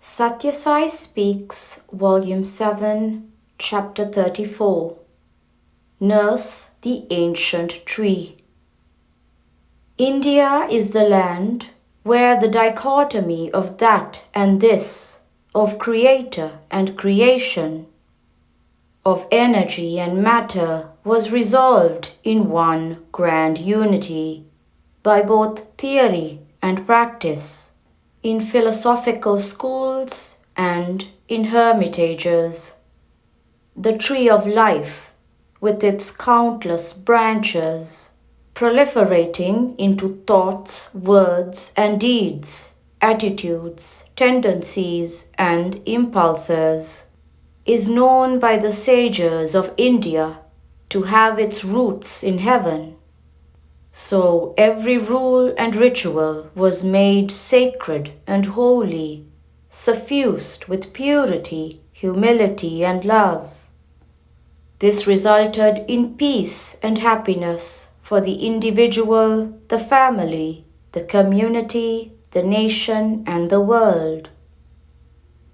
Sathya Sai Speaks, Volume 7, Chapter 34. Nurse the Ancient Tree. India is the land where the dichotomy of that and this, of creator and creation, of energy and matter was resolved in one grand unity by both theory and practice, in philosophical schools and in hermitages. The tree of life, with its countless branches, proliferating into thoughts, words, and deeds, attitudes, tendencies, and impulses, is known by the sages of India to have its roots in heaven. So every rule and ritual was made sacred and holy, suffused with purity, humility, and love. This resulted in peace and happiness for the individual, the family, the community, the nation, and the world.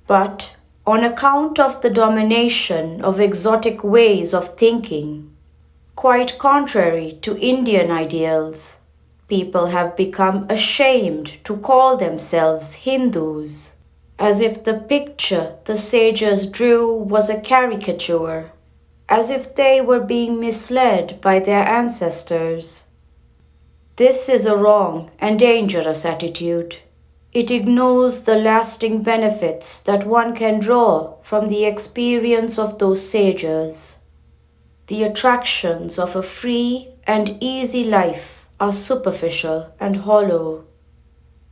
But on account of the domination of exotic ways of thinking, quite contrary to Indian ideals, people have become ashamed to call themselves Hindus, as if the picture the sages drew was a caricature, as if they were being misled by their ancestors. This is a wrong and dangerous attitude. It ignores the lasting benefits that one can draw from the experience of those sages. The attractions of a free and easy life are superficial and hollow.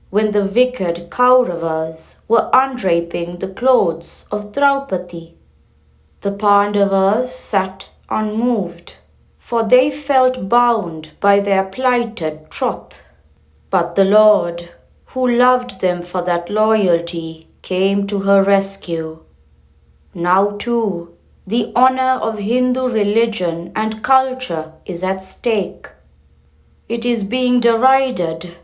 When the wicked Kauravas were undraping the clothes of Draupadi, the Pandavas sat unmoved, for they felt bound by their plighted troth. But the Lord, who loved them for that loyalty, came to her rescue. Now too, the honor of Hindu religion and culture is at stake. It is being derided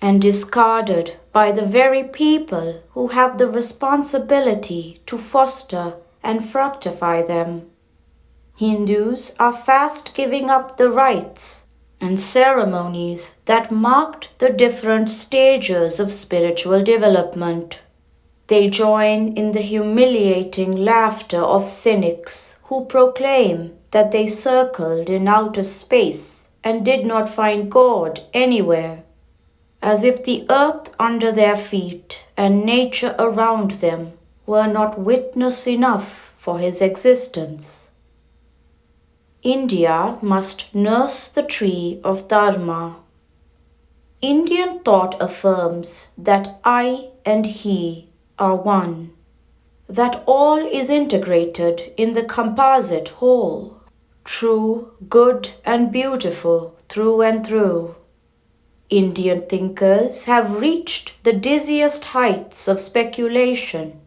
and discarded by the very people who have the responsibility to foster and fructify them. Hindus are fast giving up the rites and ceremonies that marked the different stages of spiritual development. They join in the humiliating laughter of cynics who proclaim that they circled in outer space and did not find God anywhere, as if the earth under their feet and nature around them were not witness enough for his existence. India must nurse the tree of Dharma. Indian thought affirms that I and he are one, that all is integrated in the composite whole, true, good, and beautiful through and through. Indian thinkers have reached the dizziest heights of speculation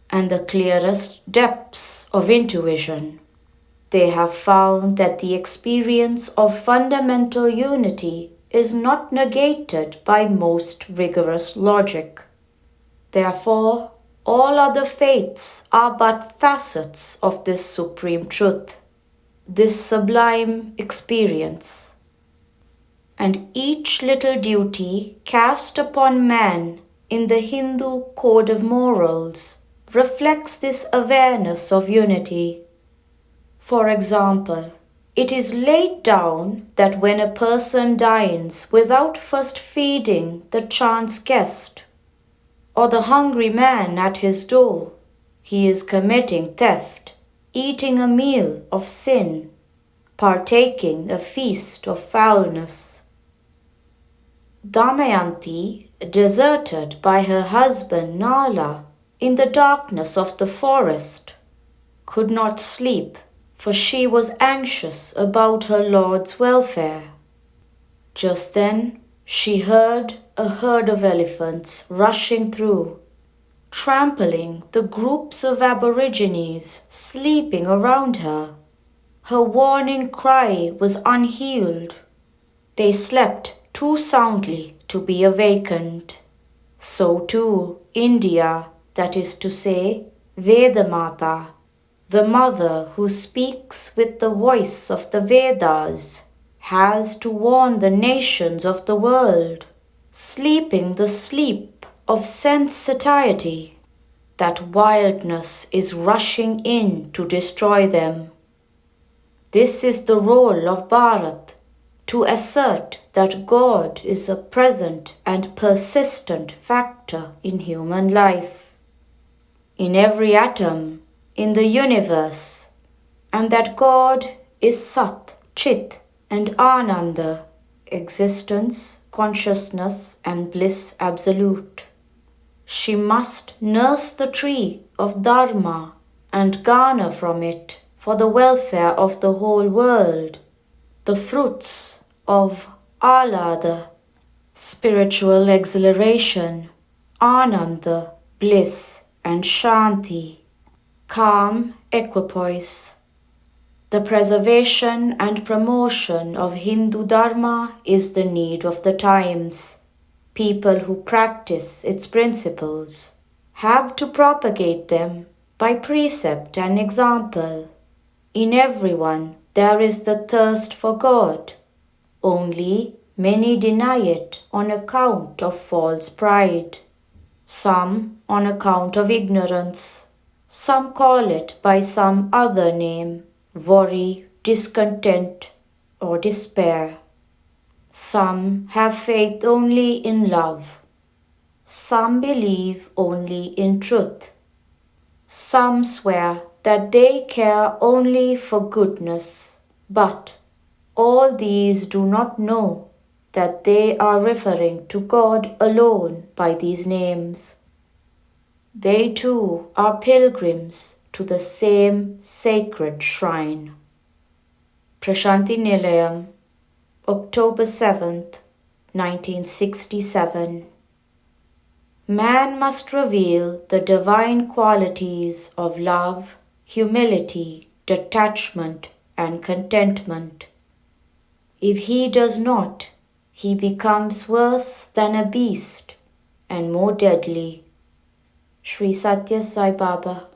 and the clearest depths of intuition. They have found that the experience of fundamental unity is not negated by most rigorous logic. Therefore, all other faiths are but facets of this supreme truth, this sublime experience. And each little duty cast upon man in the Hindu code of morals reflects this awareness of unity. For example, it is laid down that when a person dines without first feeding the chance guest, or the hungry man at his door, he is committing theft, eating a meal of sin, partaking a feast of foulness. Damayanti, deserted by her husband Nala in the darkness of the forest, could not sleep, for she was anxious about her lord's welfare. Just then she heard a herd of elephants rushing through, trampling the groups of aborigines sleeping around her. Her warning cry was unhealed. They slept too soundly to be awakened. So too, India, that is to say, Vedamata, the mother who speaks with the voice of the Vedas, has to warn the nations of the world, sleeping the sleep of sense satiety, that wildness is rushing in to destroy them. This is the role of Bharat, to assert that God is a present and persistent factor in human life, in every atom in the universe, and that God is Sat, Chit, and Ananda, existence, consciousness, and bliss absolute. She must nurse the tree of Dharma and garner from it, for the welfare of the whole world, the fruits of Alada, spiritual exhilaration, Ananda, bliss, and Shanti, calm equipoise. The preservation and promotion of Hindu Dharma is the need of the times. People who practice its principles have to propagate them by precept and example. In everyone there is the thirst for God, only many deny it on account of false pride, some on account of ignorance, some call it by some other name, worry, discontent, or despair. Some have faith only in love, some believe only in truth, some swear that they care only for goodness, but all these do not know that they are referring to God alone by these names. They too are pilgrims to the same sacred shrine. Prashanti Nilayam, October 7th, 1967. Man must reveal the divine qualities of love, humility, detachment, and contentment. If he does not, he becomes worse than a beast and more deadly. Sri Sathya Sai Baba.